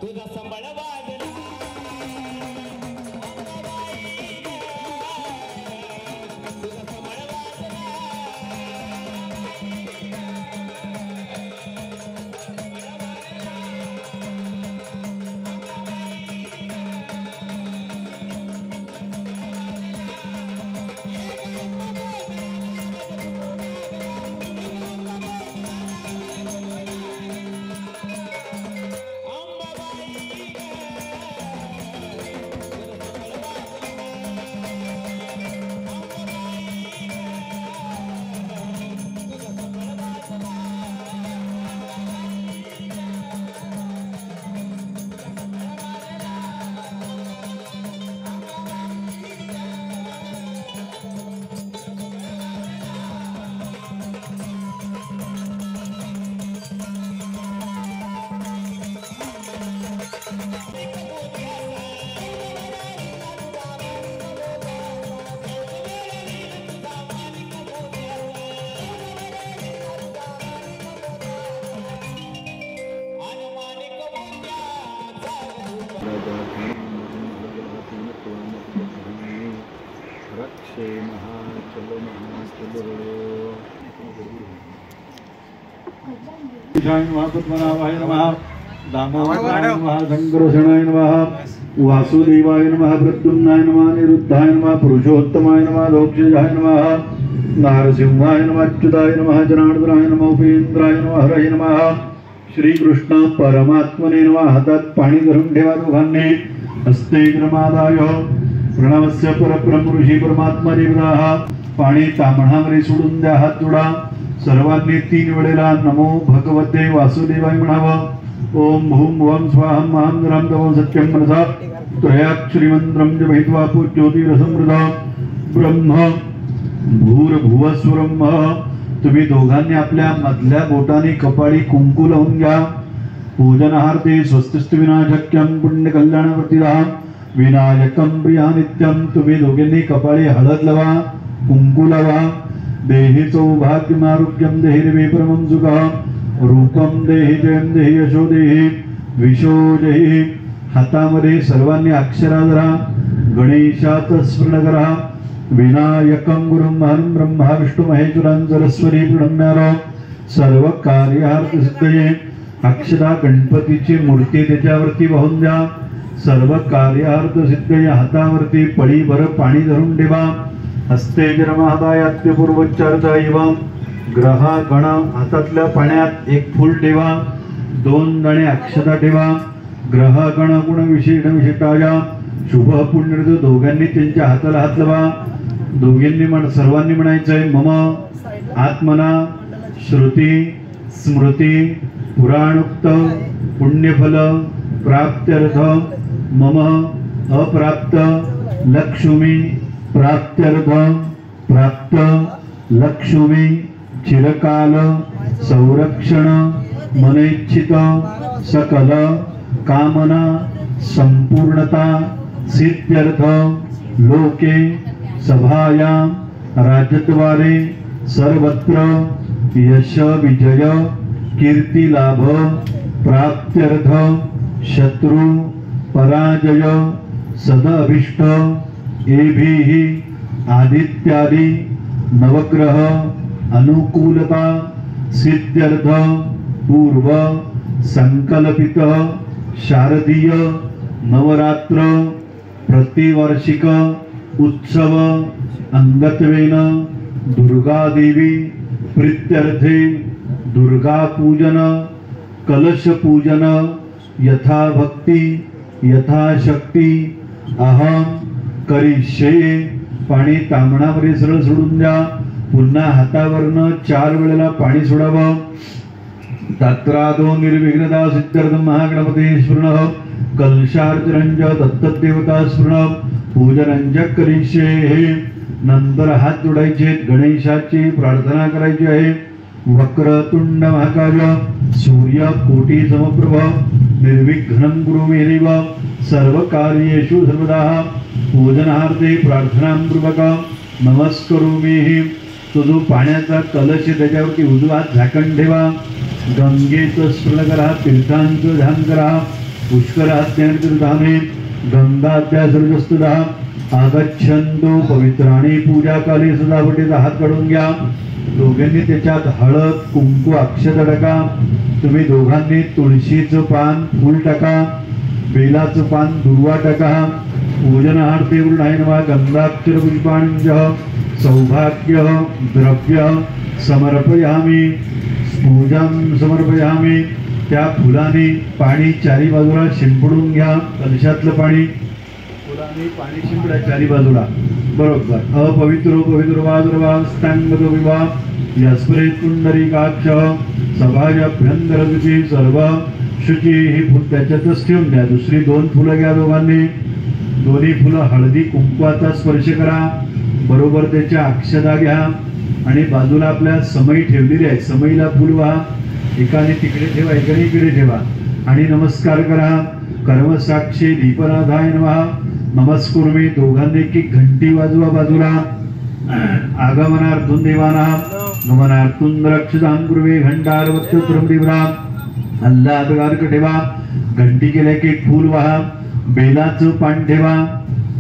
तुझा संबळ वाजला तुझा संबळ वाजला रक्षे महाचलो महापद्मनाभाय नमः दामोदराय नमः संकर्षणाय नमः वासुदेवाय नमः प्रद्युम्नाय नमः निरुद्धाय नमः पुरुषोत्तमाय नमः लोकजयाय नमः नारसिंहाय नमः अच्युताय नमः जनार्दनाय नमः उपेंद्राय नमः हरये नमः श्री कृष्ण परमात्मने नमः हातात पाणी धरून ठेवा दोघांनी हस्ते क्रमादाय प्रणवस्य परब्रह्म ऋषी परमात्मा देवताः पाणी ताम्हणामध्ये सोडून द्या हात जोडा सर्वांनी 3 वेळेला नमो भगवते वासुदेवाय म्हणावं ओम भूम भुवं स्वाहं महां नरं तवं सत्यं मनसा त्रयाक्षरी मंत्रं जपयित्वा ज्योतिरसमृत ब्रह्म भूर्भुवस्वरं तुम्ही दोघांनी आपल्या मधल्या बोटाने कपाळी कुंकू लावून घ्या पूजनार्थे स्वस्तिस्तु विनाशक्यं पुण्य कल्याणवर्तिदा विनायकं प्रिया नित्यं तुम्ही दोघांनी कपाळी हळद लावा कुंकू लावा देहि सौभाग्यं आरोग्यं देहि परमं सुखं रूपं देहि जयं देहि यशो देहि विशो देहि हातामध्ये सर्वांनी अक्षरा धरा गणेशात स्मरण करा विनायकं गुरुं महं ब्रह्मा विष्णु महेश्वरं सरस्वती प्रणम्यारो सर्व कार्यार्थ सिद्धये अक्षरा गणपतीची मूर्ती त्याच्यावरती वाहून द्या सर्व कार्यार्थ सिद्धये हातावरती पळीभर पाणी धरून ठेवा हस्ते जन्महादायात्य पूर्वोच्चार एवं ग्रह गण हातातल्या पाण्यात 1 फूल ठेवा 2 दाणे अक्षता ठेवा ग्रह गण गुण विशेष विशिष्टाया शुभ पुण्य दोघांनी त्यांच्या हाताला हात लावा दोघांनी सर्वांनी म्हणायचंय मम आत्मना श्रुती स्मृती पुराणोक्त पुण्यफल प्राप्त्यर्थ मम अप्राप्त लक्ष्मी प्राप्त्यर्थ प्राप्त लक्ष्मी चिरकाल संरक्षण मनेच्छित सकल कामना संपूर्णता सिद्ध्यर्थ लोके सभायां राज्यद्वारे सर्वत्र यश विजय कीर्ति लाभ प्राप्त्यर्थ शत्रु पराजय सद अभिष्ट एभिः आदित्यादि नवग्रह अनुकूलता सिद्ध्यर्थ पूर्व संकल्पित शारदीय नवरात्र प्रतिवार्षिक उत्सव अंगत्वेन दुर्गा देवी प्रीत्यर्थे दुर्गा पूजन कलश पूजन यथा भक्ति यथा शक्ति अहम करिष्ये पाणी ताम्हणामध्ये सरळ सोडून द्या पुन्हा हातावरनं 4 वेळेला पाणी सोडावं तत्रादो निर्विघ्नता सिद्ध्यर्थ महागणपती स्मरण कलशार्चनंच दत्तदेवता स्मरण पूजनंच करिष्ये नंतर हात जोडायचे गणेशाची प्रार्थना करायची आहे वक्रतुंड महाकाय सूर्य कोटी समप्रभ निर्विघ्नं कुरु मे देव सर्व कार्येषु सर्वदा पूजनार्थे प्रार्थनापूर्वक नमस्करोमि तो जो पाण्याचा कलश त्याच्यावरती उजवा झाकण ठेवा गंगेचं स्मरण करा तीर्थांचं ध्यान करा पुष्करात्यानि गंगाद्यासृजस्तुदा आगच्छन्तु पवित्राणी पूजा काली सजावटीचा हात काढून घ्या. दोघांनी त्याच्यात हळद कुंकू अक्षता टाका. तुम्ही दोघांनी तुळशीचं पान फूल टाका, बेलाचं पान दुर्वा टाका. पूजनार्थे वृणाय नमः गंधाक्षर पुष्पाण्यः सौभाग्य द्रव्य समर्पयामि. पूजां समर्पयामि. त्या फुलाने पाणी चारी बाजूला शिंपडून घ्या. कलशातलं पाणी फुलाने पाणी शिंपडा चारी बाजूला. बरोबर. अपवित्रो पवित्रो वाजुर्वास्तांगतो विवाह यस्प्रे पुंडरीकाक्ष सभाभ्यंतरविधी सर्व शुची. ही फुल त्याच्यातच ठेवून द्या. दुसरी 2 फुलं घ्या दोघांनी. दोन्ही फुलं हळदी कुंकवाचा स्पर्श करा. बरोबर त्याच्या अक्षता घ्या आणि बाजूला आपल्या समई ठेवलेली आहे. समईला फुल व्हा. एकाने तिकडे ठेवा, एकाने इकडे ठेवा आणि नमस्कार करा. कर्मसाक्षी दीपनाथाय नमः नमस्कुर्मी. दोघांनी की घंटी वाजवा बाजूला. आगमनार्थून देवानां गमनार्थून रक्षतां पूर्वे घंटारवत्त्रम देवरा. आल्हादगारक ठेवा. घंटी केल्या की फूल व्हा. बेलाचं पान ठेवा.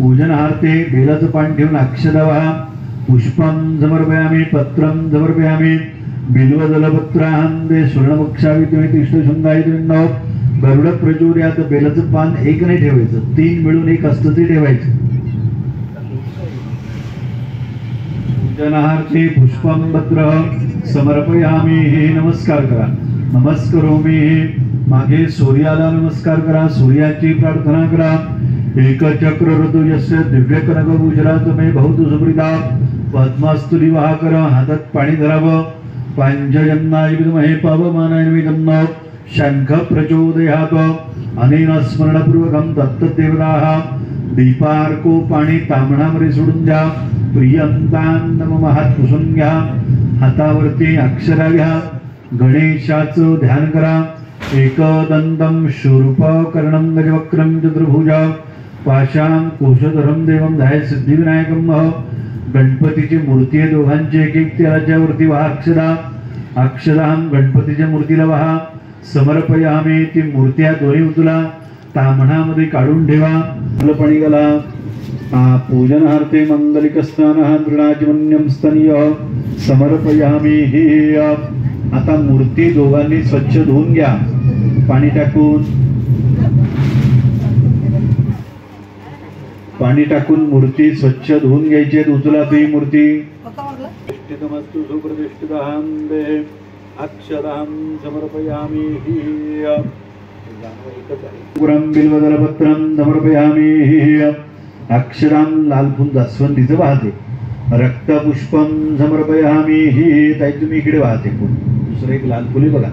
पूजनार्थे बेलाचं पान ठेवून अक्षता व्हा. पुष्पं समर्पयामि पत्रं समर्पयामि. बिल्वदलपत्रांदे स्वर्णमक्षाविद्युमे कृष्णशृंगायित्रिन्नो गरुड प्रचोर्यात. बेलाचं पान एक नाही ठेवायचं, 3 मिळून एक असतं ते ठेवायचं. पूजनार्थे पुष्पं पत्र समर्पयामि. हे नमस्कार करा. नमस्करोमि. मागे सूर्याला नमस्कार करा. सूर्याची प्रार्थना करा. एकचक्र ऋतु यस्य दिव्य कनकभूषणात मे बहुत सुप्रीता. पद्मास्तु दिवाकर. हातात पाणी धरावं. पांचजन्नाय विद्महे पवमानाय विद्मः शंख प्रचोदयात्. अनेन स्मरणपूर्वकं दत्तदेवताः. दीपार्को पाणी तांबणामध्ये सोडून द्या. प्रियंतां हात पुसून घ्या. हातावरती अक्षरा घ्या. गणेशाचं ध्यान करा. एकदंतं शूर्पकर्णं गजवक्त्रं चतुर्भुजा पाशां कोशधरं देवं ध्याय सिद्धिविनायकं. गणपतीची मूर्ती आहे दोघांची. एक त्याच्यावरती व्हा अक्षरा. अक्षरां गणपतीच्या मूर्तीला वहा. समर्पयामि. ती मूर्ती दोन्ही उचला. ताम्हणामध्ये काढून ठेवा. फुलं पाणी घाला. पूजनार्थे मंगलिकस्नानः तृणाचमन्यं स्तनीय समर्पयामि. ही आता मूर्ती दोघांनी स्वच्छ धुवून घ्या. पाणी टाकून मूर्ती स्वच्छ धुवून घ्यायची. उचला ती मूर्ती. प्रतिष्ठितमस्तु सुप्रतिष्ठितां देहे अक्षरां समर्पयामि. पुरं बिल्वदलपत्रं समर्पयामि. अक्षरां लाल फुल जास्वंदीचं वाहते. रक्तपुष्पं समर्पयामि. ताई तुम्ही इकडे वाहते फुल. दुसरं एक लाल फुले बघा.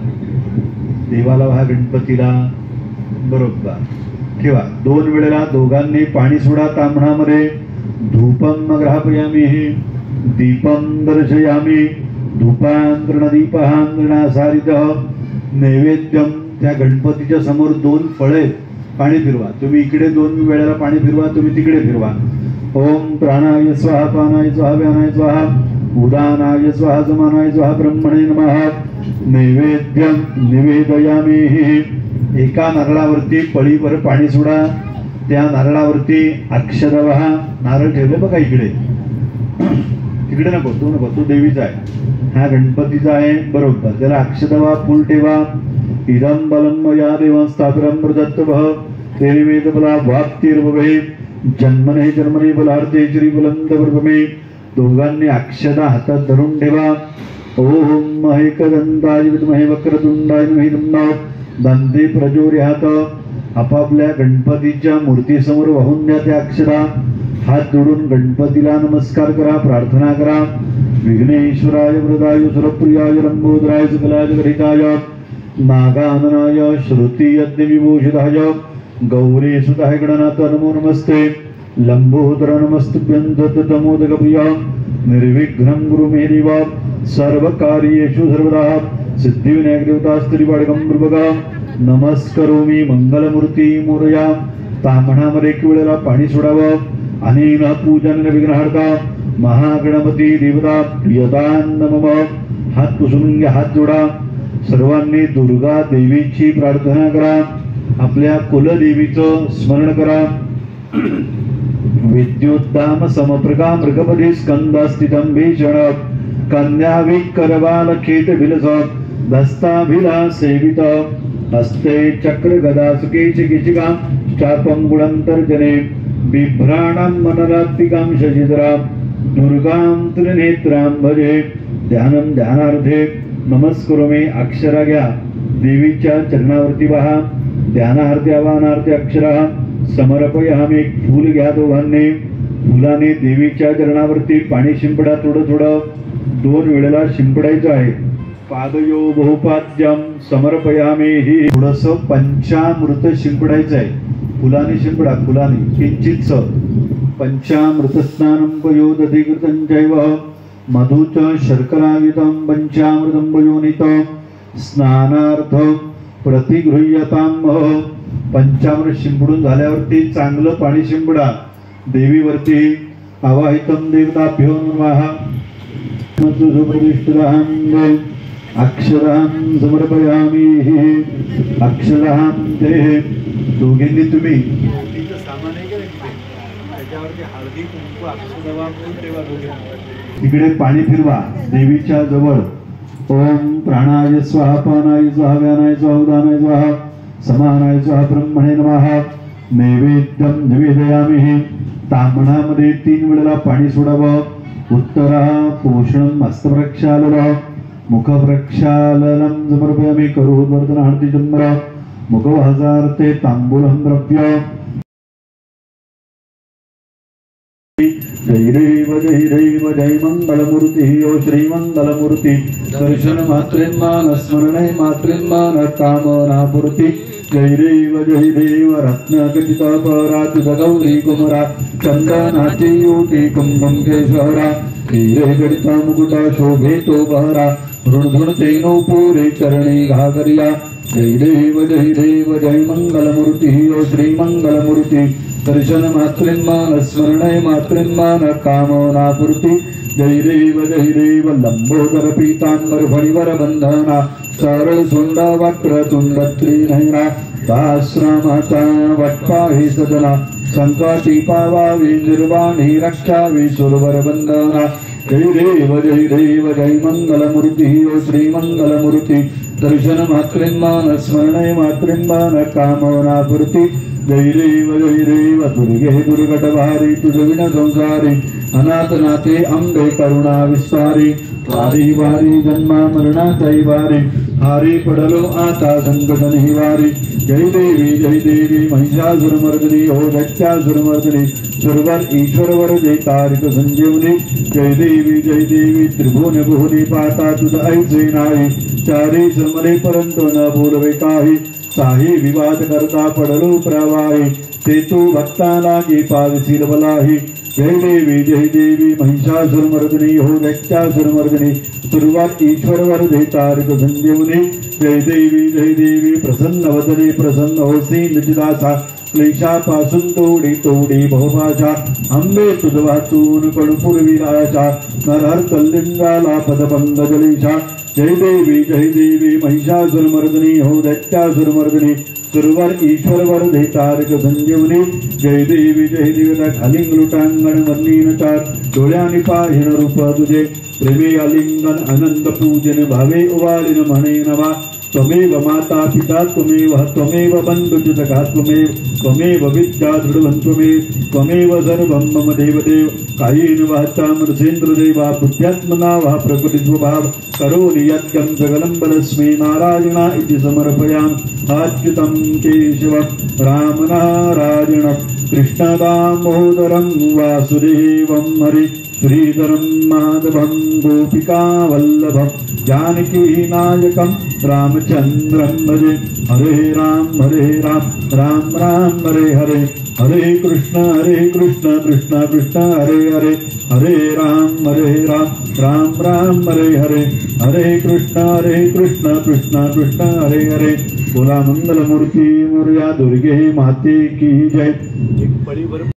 देवाला व्हा. गणपतीला बरोबर ठेवा. 2 वेळेला दोघांनी पाणी सोडा तांबणामध्ये. धूपं ग्रहापयामि. दीपं दर्शयामि. धूपांतरणदीपहांतरणासारितः नैवेद्यं. त्या गणपतीच्या समोर 2 फळे पाणी फिरवा. तुम्ही इकडे 2 वेळेला पाणी फिरवा, तुम्ही तिकडे फिरवा. ओम प्राणाय स्वाहा पानाय स्वाहा व्यानाय स्वाहा उदानाय स्वाहा समानाय स्वाहा ब्रह्मणे नमः. नैवेद्यं निवेदयामि. एका नारळावरती पळीभर पाणी सोडा. त्या नारळावरती अक्षता वहा. नारळ ठेवले बघा इकडे. तिकडे नको, तो देवीचा आहे. हा गणपतीचा आहे बरोबर. त्याला अक्षता वहा. फूल ठेवा. इदं बलं मया देवं स्थापितं प्रदत्तः तेन बला वाप्तिर्भवे जन्मने जन्मने बलार्थे श्रीबलं तवर्गमे. दोघांनी अक्षता हातात धरून ठेवा. ओम एकदंताय विद्महे वक्रतुंडाय धीमहि तन्नो दन्ती प्रचोदयात्. आपापल्या गणपतीच्या मूर्तीसमोर वाहून द्या त्या अक्षरा. हात जोडून गणपतीला नमस्कार करा. प्रार्थना करा. विघ्नेश्वराय वरदाय सुरप्रियाय लंबोदराय सकलाय गणिताय नागाननाय श्रुतियज्ञविभूषिताय गौरीसुताय गणनाथ नमो नमस्ते. लंबोदर नमस्तुभ्यं तमोदकप्रिय निर्विघ्नं गुरु मे देव. सर्वकार्येषु सर्वदा सिद्धिविनायक देवतास्त्रिवाडकं प्रभगा. नमस्करोमि. मंगलमूर्ती मोरया. ताम्हणामध्ये 1 वेळेला पाणी सोडावं. अनेन पूजन विघ्नहर्ता महागणपती देवता प्रियतां नमः. हात पुसून घ्या. हात जोडा. सर्वांनी दुर्गा देवीची प्रार्थना करा. आपल्या कुलदेवीचं स्मरण करा. विद्युत्ताम समप्रका मृगपदी स्कंदास्थितं भीषण कन्या विकरवाल खेत विलस दस्ताभिला सेवित हस्ते चक्र गदा सुकेश किचिका चापंगुळं तर्जने बिभ्राणां मनरात्तिकां शशिधरां दुर्गां त्रिनेत्रां भजे. ध्यानं ध्यानार्थे नमस्कुरुमे. अक्षरा घ्या, देवीच्या चरणावरती वहा. ध्यानार्थे आवाहनार्थे अक्षरा समर्पयामी. एक फूल घ्या दोघांनी. फुलाने देवीच्या चरणावरती पाणी शिंपडा. थोडं थोडं 2 वेळेला शिंपडायचं आहे. पादयो बहुपाद्यम समर्पयामी. ही थोडस पंचामृत शिंपडायचं आहे. फुलाने शिंपडा, फुलाने किंचितच. पंचामृत स्नानं पयोदधिकृतं चैव मधुच शर्करायुतं पंचामृतं पयोनित स्नानार्थ प्रतिगृह्यतां. पंचामृत शिंपडून झाल्यावरती चांगलं पाणी शिंपडा देवीवरती. आवाहितं देवताभ्यो नमः. अक्षरां समर्पयामी. अक्षरां ते दोघींनी तुम्ही ओटीचं सामान आहे का त्याच्यावरती हळदी कुंकू अक्षरवा ठेवा. दोघे इकडे पाणी फिरवा देवीच्या जवळ. ओम प्राणाय स्वाहा पानाय स्वाहा व्यानाय स्वाहा उदानाय स्वाहा समानाय स्वाहा ब्रह्मणे नमः. नैवेद्यं निवेदयामि. तांबणामध्ये 3 वेळेला पाणी सोडावं. उत्तरा पोषणं हस्तप्रक्षालनं मुखप्रक्षालनं समर्पयामि. करोद्वर्तन हळदी चंद्र मुखवासार्थे तांबूलं द्रव्य. जय देव जय देव जय मंगलमूर्ति. ओ श्रीमंगलमूर्ति दर्शन मात्रेन्मान स्मरणे मात्रेन्मान कामनापूर्ति. जय देव रत्नखचिता पराच्युत गौरी कुमरा चंदनाची ओटी कुंभं केशरा. हिरे गणिता मुकुटा शोभेतो बहरा ऋणधुणते नौपुरे चरणी घागरिया. जय देव जय मंगलमूर्ति. ओ श्रीमंगलमूर्ति दर्शन मात्रेन्मान स्मरणे मात्रेन्मान कामनापूर्ति. जय देव लंबोदर पीतांबर फणिवर बंधना सरळ सोंडा वक्रतुंड त्रिनयना. दाश्रमाचा वटपाही सदना संकटी पावावी निर्वाणी रक्षावी सुरवर बंधना. जय देव जय मंगलमूर्ति. ओ श्रीमंगलमूर्ति दर्शन मात्रेन्मान स्मरणे मात्रेन्मान कामनापूर्ति. जय देव दुर्गे दुर्गटभारी तुझविन संसारी अनाथनाथे अंबे करुणा विस्तारी. वारी वारी जन्मा मरणाचाई वारी हारी पडलो आता संकट निवारी. जय देवी महिषासुरमर्दिनी हो दैत्यासुरमर्दिनी सुरवर ईश्वरवर जय तारिक संजीवनी. जय देवी त्रिभुवन भुवनी पाता तुझ ऐसे नाही. चारी श्रमणे परंतु न बोलवे काही. काही विवाद करता पडलो प्रवाही ते तू भक्ताला की पावसील बलाही. जय देवी महिषासुरमर्दिनी हो दैत्यासुरमर्दिनी सुरुवात ईश्वरवर जय तारिक संजीवनी. जय देवी प्रसन्न वदने प्रसन्न होसी निजदासा. क्लेशापासून तोडी बहुभाषा अंबे तुझ वाचून कडपूर्वी आशा. नरहर कल्लिंगाला पदभंग जलेशा. जय देवी महिषासुरमर्दिनी हो दैत्यासुरमर्दिनी सुरवर ईश्वरवर जय तारक संजीवनी. जय देवी खालिंग लुटांगण मन्नीन चार डोळ्यानी पाहिन रूप तुझे. प्रेमे आलिंगन अनंत पूजन भावे उवालिन म्हणे नमा. त्वमेव माता पिता त्वमेव बंधुच सखा त्वमेव विद्या दृढवन् त्वमेव सर्वं मम देवदेव. कायेन वाचा मनसेन्द्र देवा बुद्ध्यात्मना वा प्रकृति स्वभाव करोमि यत्कं सकलं परस्मै नारायणा इति समर्पयामि. अच्युतं केशवं रामनारायणं कृष्णदामोदरं वासुदेवं हरि श्रीधरं माधवं गोपिकावल्लभं जानकी नायकं रामचंद्रं भजे. हरे राम राम राम हरे हरे. हरे कृष्ण कृष्ण कृष्ण हरे हरे. हरे राम राम राम हरे हरे. हरे कृष्ण कृष्ण कृष्ण हरे हरे. बोला मंगलमूर्ती मोरया दुर्गे माते की जय. एक पळीभर